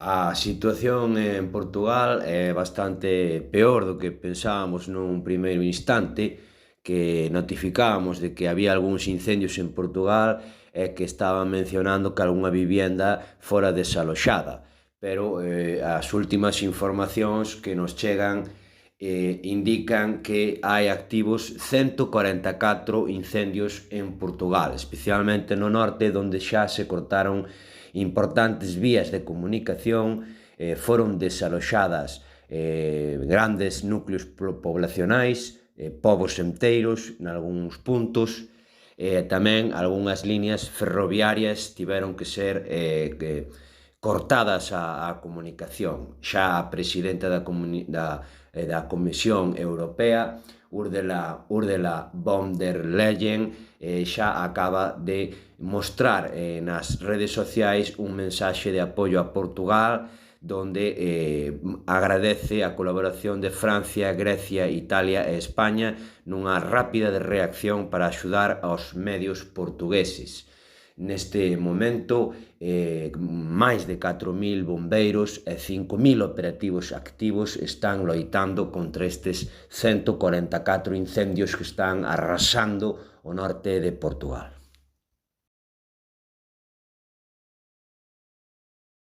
A situación en Portugal é bastante peor do que pensábamos nun primeiro instante, que notificábamos de que había algúns incendios en Portugal e que estaban mencionando que algunha vivienda fora desaloxada. Pero as últimas informacións que nos chegan indican que hai activos 144 incendios en Portugal, especialmente no norte, onde xa se cortaron importantes vías de comunicación, foron desaloxadas grandes núcleos poblacionais, povos enteiros nalgúns puntos, tamén algunhas liñas ferroviarias tiveron que ser cortadas a comunicación. Xa a presidenta da Comisión Europea, Ursula von der Leyen, xa acaba de mostrar nas redes sociais un mensaxe de apoio a Portugal, donde agradece a colaboración de Francia, Grecia, Italia e España nunha rápida reacción para axudar aos medios portugueses. Neste momento, máis de 4.000 bombeiros e 5.000 operativos activos están loitando contra estes 144 incendios que están arrasando o norte de Portugal.